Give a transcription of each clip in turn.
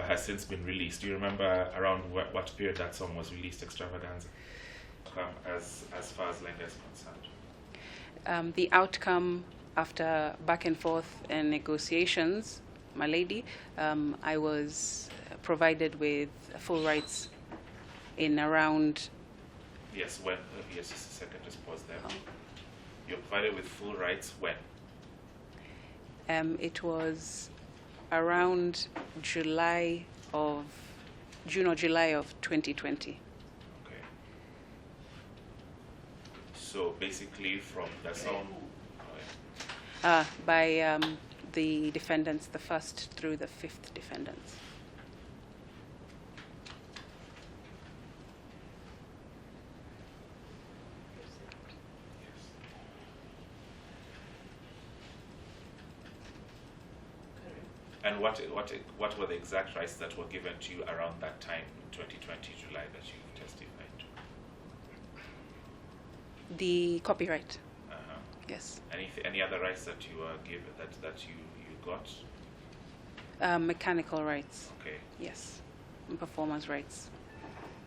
has since been released. Do you remember around what period that song was released, Extravaganza, as far as Lenga is concerned? The outcome after back and forth and negotiations, my lady, I was provided with full rights in around... Yes, when? Yes, just a second, just pause there. Oh. You're provided with full rights when? It was around June or July of 2020. Okay. So basically from the song... by the defendants, the first through the fifth defendants. And what were the exact rights that were given to you around that time, 2020 July, that you testified to? The copyright. Uh-huh. Yes. Any other rights that you were given that you got? Mechanical rights. Okay. Yes. And performance rights.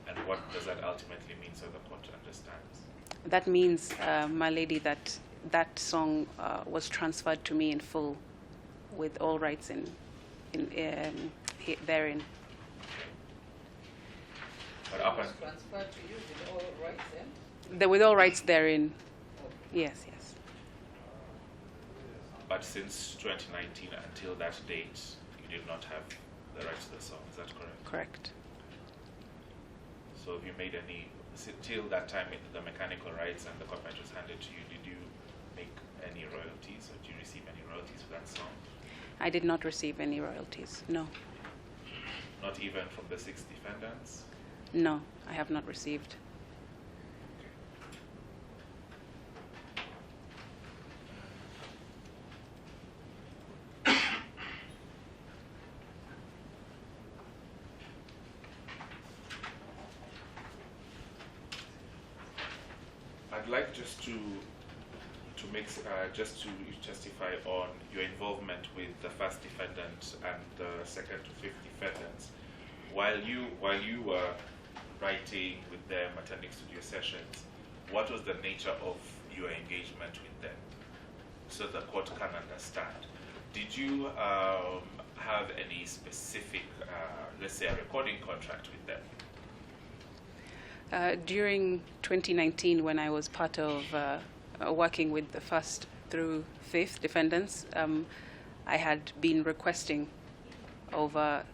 And what does that ultimately mean so the court understands? That means, my lady, that song was transferred to me in full, with all rights therein. But up and transferred to you with all rights then? With all rights therein. Yes, yes. But since 2019 until that date, you did not have the rights to the song. Is that correct? Correct. So have you made any, till that time the mechanical rights and the copyright was handed to you, did you make any royalties, or did you receive any royalties for that song? I did not receive any royalties, no. Not even from the 6 defendants? No, I have not received. I'd like just to testify on your involvement with the first defendant and the second to fifth defendants. While you were writing with them, attending studio sessions, what was the nature of your engagement with them, so the court can understand? Did you have any specific, let's say, a recording contract with them? During 2019, when I was part of working with the first through fifth defendants, I had been requesting over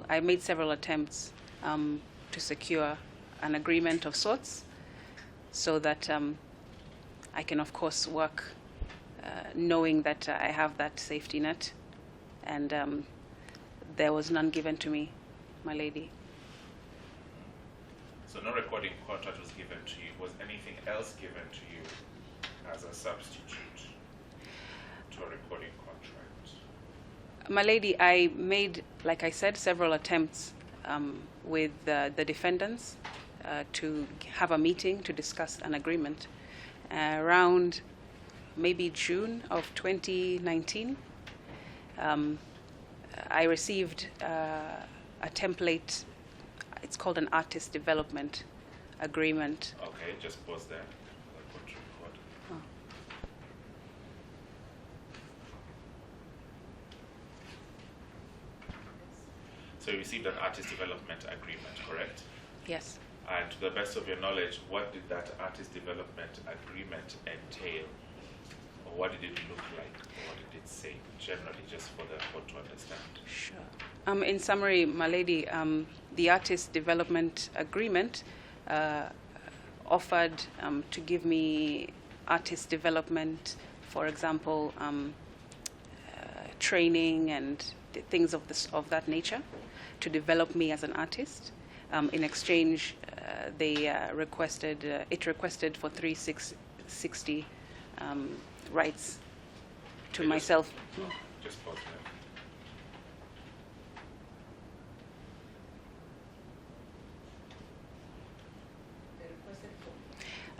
I made several attempts to secure an agreement of sorts, so that I can, of course, work knowing that I have that safety net, and there was none given to me, my lady. So no recording contract was given to you. Was anything else given to you as a substitute to a recording contract? My lady, I made, like I said, several attempts with the defendants to have a meeting to discuss an agreement. Around maybe June of 2019, I received a template. It's called an artist development agreement. Okay, just pause there. Oh. So you received an artist development agreement, correct? Yes. And to the best of your knowledge, what did that artist development agreement entail? Or what did it look like? Or what did it say, generally, just for the court to understand? Sure. In summary, my lady, the artist development agreement offered to give me artist development, for example, training and things of that nature, to develop me as an artist. In exchange, it requested for 360 rights to myself. Just pause there.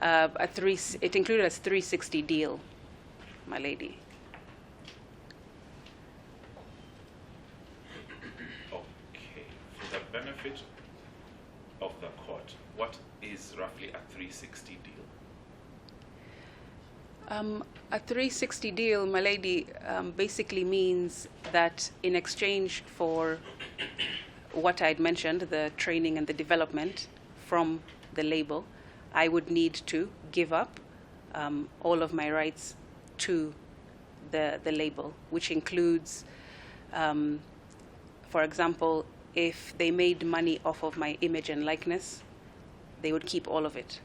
It included a 360 deal, my lady. benefit of the court, what is roughly a 360 deal? A 360 deal, my lady, basically means that in exchange for what I'd mentioned, the training and the development from the label, I would need to give up all of my rights to the label, which includes, for example, if they made money off of my image and likeness, they would keep all of it.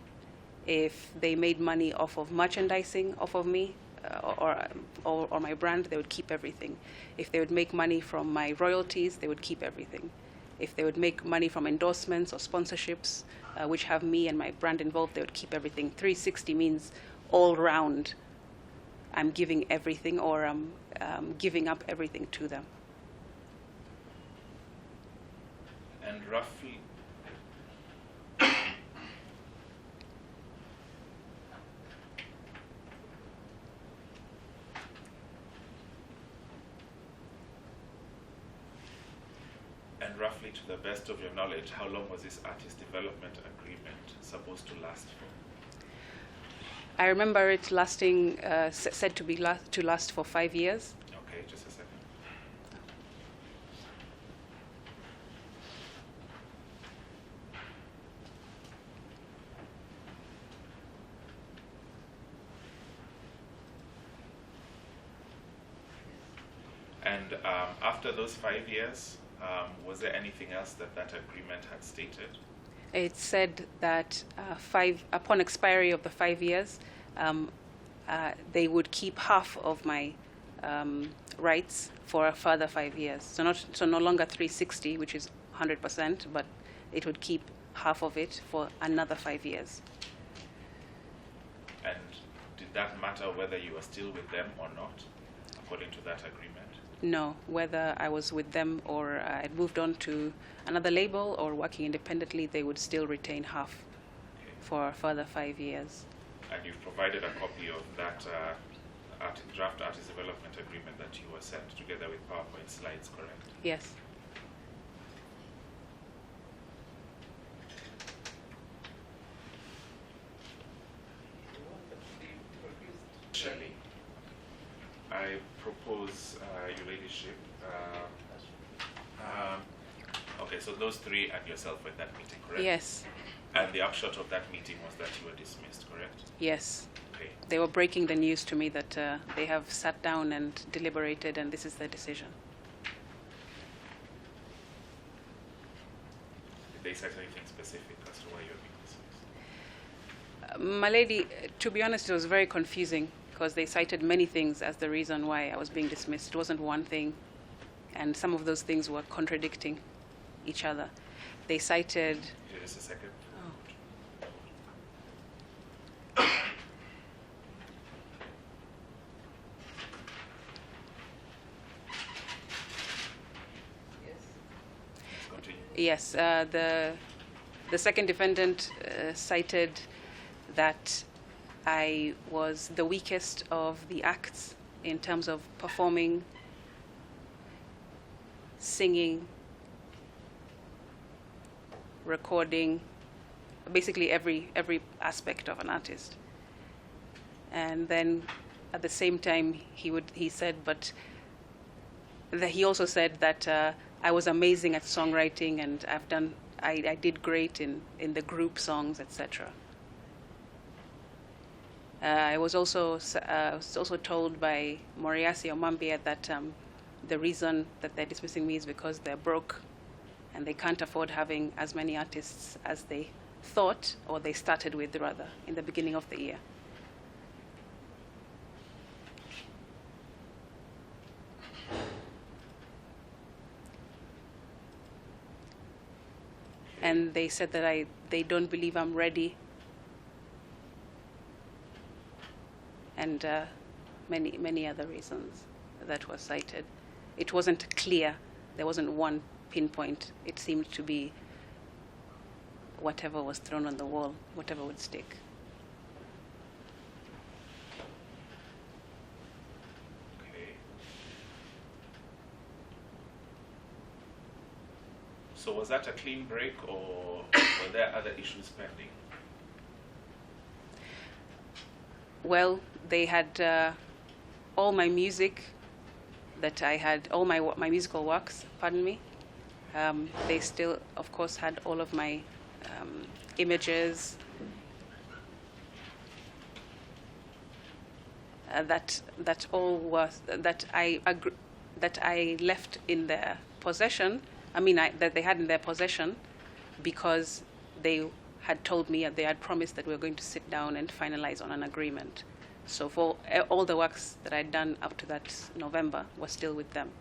If they made money off of merchandising off of me or my brand, they would keep everything. If they would make money from my royalties, they would keep everything. If they would make money from endorsements or sponsorships, which have me and my brand involved, they would keep everything. 360 means all round. I'm giving everything, or I'm giving up everything to them. And roughly, to the best of your knowledge, how long was this artist development agreement supposed to last for? I remember it lasting, said to last for 5 years. Okay, just a second. And after those 5 years, was there anything else that agreement had stated? It said that upon expiry of the 5 years, they would keep half of my rights for a further 5 years. So no longer 360, which is 100%, but it would keep half of it for another 5 years. And did that matter whether you were still with them or not, according to that agreement? No, whether I was with them or I'd moved on to another label or working independently, they would still retain half for a further 5 years. And you've provided a copy of that draft artist development agreement that you were sent together with PowerPoint slides, correct? Yes. Shelley, I propose, Your Ladyship, okay, so those three and yourself were at that meeting, correct? Yes. And the upshot of that meeting was that you were dismissed, correct? Yes. Okay. They were breaking the news to me that they have sat down and deliberated, and this is their decision. Did they say anything specific as to why you were being dismissed? My lady, to be honest, it was very confusing because they cited many things as the reason why I was being dismissed. It wasn't one thing, and some of those things were contradicting each other. They cited... Just a second. Yes, the second defendant cited that I was the weakest of the acts in terms of performing, singing, recording, basically every aspect of an artist. And then at the same time, he said, but he also said that I was amazing at songwriting, and I did great in the group songs, etc. I was also told by Moriasi or Mambia that the reason that they're dismissing me is because they're broke and they can't afford having as many artists as they thought, or they started with rather, in the beginning of the year. And they said that they don't believe I'm ready, and many other reasons that were cited. It wasn't clear. There wasn't one pinpoint. It seemed to be whatever was thrown on the wall, whatever would stick. Okay. So was that a clean break, or were there other issues pending? Well, they had all my music that I had, all my musical works, pardon me. They still, of course, had all of my images. That all was that I left in their possession. I mean, that they had in their possession, because they had told me that they had promised that we were going to sit down and finalize on an agreement. So for all the works that I'd done up to that November was still with them.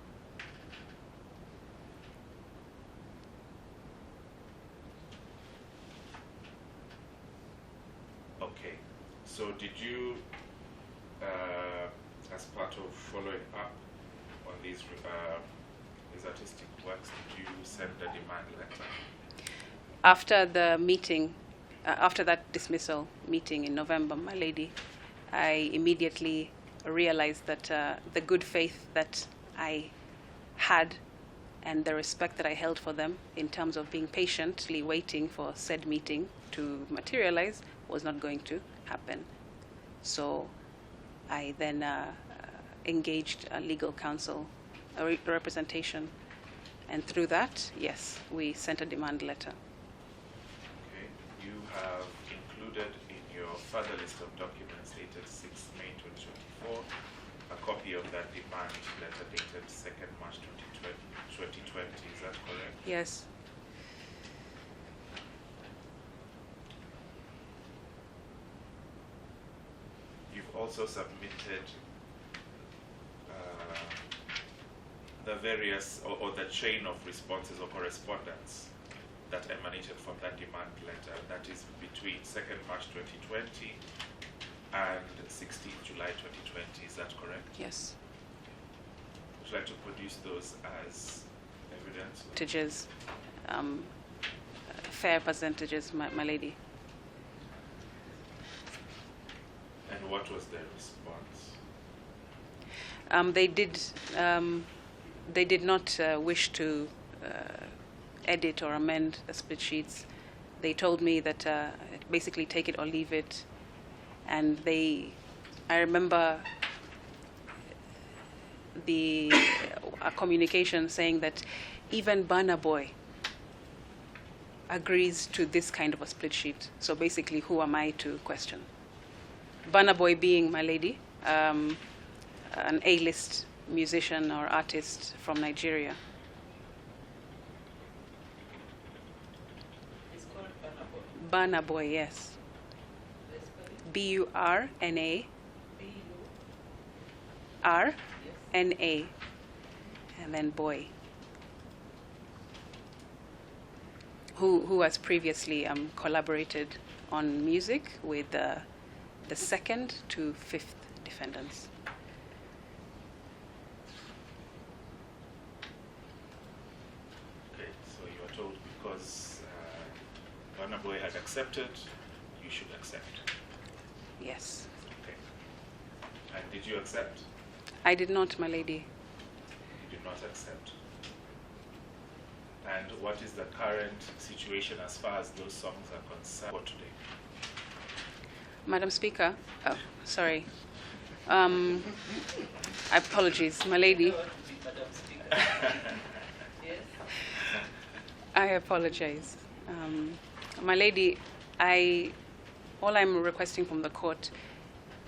Okay. So did you, as part of following up on these artistic works, did you send a demand letter? After the meeting, after that dismissal meeting in November, my lady, I immediately realized that the good faith that I had and the respect that I held for them in terms of being patiently waiting for said meeting to materialize was not going to happen. So I then engaged a legal counsel, a representation, and through that, yes, we sent a demand letter. Okay. You have included in your further list of documents dated 6 May 2024 a copy of that demand letter dated 2nd March 2020. Is that correct? Yes. You've also submitted the various or the chain of responses or correspondence that emanated from that demand letter, that is between 2nd March 2020 and 16th July 2020. Is that correct? Yes. Would you like to produce those as evidence? Percentages, fair percentages, my lady. And what was their response? They did not wish to edit or amend the split sheets. They told me that basically take it or leave it. And I remember a communication saying that even Burna Boy agrees to this kind of a split sheet. So basically, who am I to question? Burna Boy being, my lady, an A-list musician or artist from Nigeria. It's called Banabo. Burna Boy, yes. Burna. R-N-A. And then Boy. Who has previously collaborated on music with the 2nd to 5th defendants. Okay, so you are told because Burna Boy had accepted, you should accept. Yes. Okay. And did you accept? I did not, my lady. You did not accept. And what is the current situation as far as those songs are concerned for today? Madam Speaker, oh, sorry. Apologies, my lady. Madam Speaker. Yes. I apologize. My lady, all I'm requesting from the court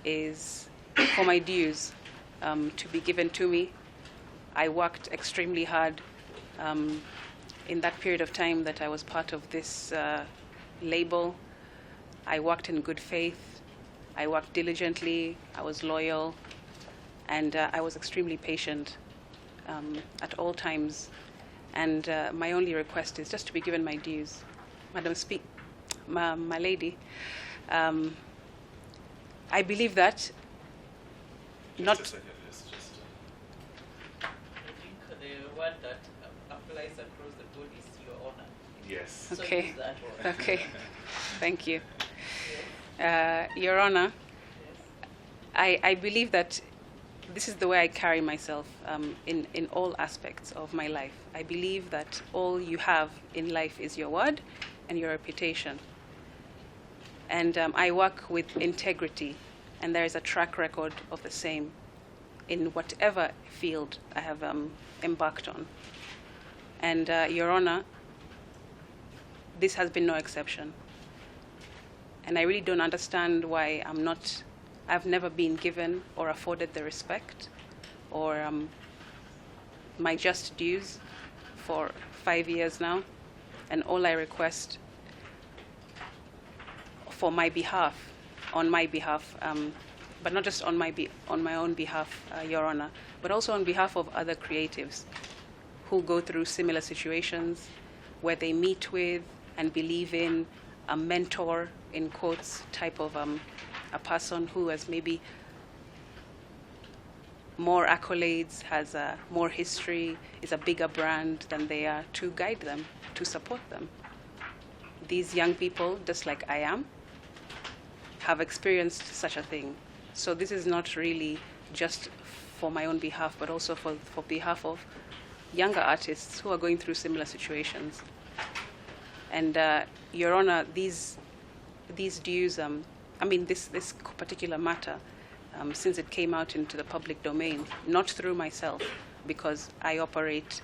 is for my dues to be given to me. I worked extremely hard in that period of time that I was part of this label. I worked in good faith. I worked diligently. I was loyal. And I was extremely patient at all times. And my only request is just to be given my dues. Madam my lady, I believe that not... Just a second, just I think the word that applies across the board is Your Honor. yes. So Okay. use that word. Okay, thank you. Yes. Your Honor, Yes. I believe that this is the way I carry myself in all aspects of my life. I believe that all you have in life is your word and your reputation. And I work with integrity, and there is a track record of the same in whatever field I have embarked on. And Your Honor, this has been no exception. And I really don't understand why I've never been given or afforded the respect or my just dues for 5 years now. And all I request for my behalf, on my behalf, but not just on my own behalf, Your Honor, but also on behalf of other creatives who go through similar situations where they meet with and believe in a mentor, in quotes, type of a person who has maybe more accolades, has more history, is a bigger brand than they are, to guide them, to support them. These young people, just like I am, have experienced such a thing. So this is not really just for my own behalf, but also for behalf of younger artists who are going through similar situations. And Your Honor, these dues, this particular matter, since it came out into the public domain, not through myself, because I operate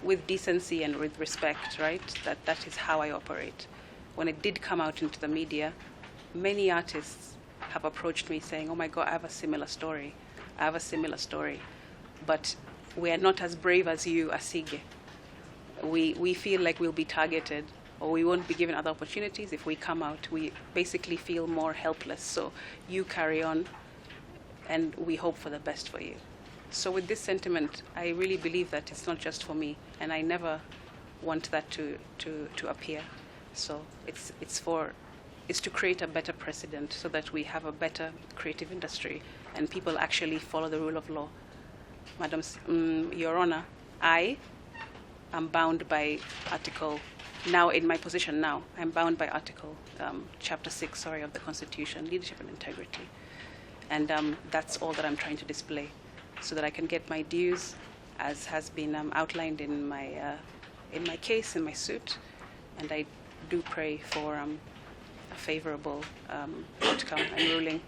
with decency and with respect, right? That is how I operate. When it did come out into the media, many artists have approached me saying, "Oh my God, I have a similar story. I have a similar story. But we are not as brave as you, Asige. We feel like we'll be targeted, or we won't be given other opportunities if we come out. We basically feel more helpless. So you carry on, and we hope for the best for you." So with this sentiment, I really believe that it's not just for me, and I never want that to appear. So it's to create a better precedent so that we have a better creative industry and people actually follow the rule of law. Madam, Your Honor, I am bound by Article, now in my position now, I'm bound by Article, Chapter 6, of the Constitution, leadership and integrity. And that's all that I'm trying to display so that I can get my dues as has been outlined in my case, in my suit. And I do pray for a favorable outcome and ruling.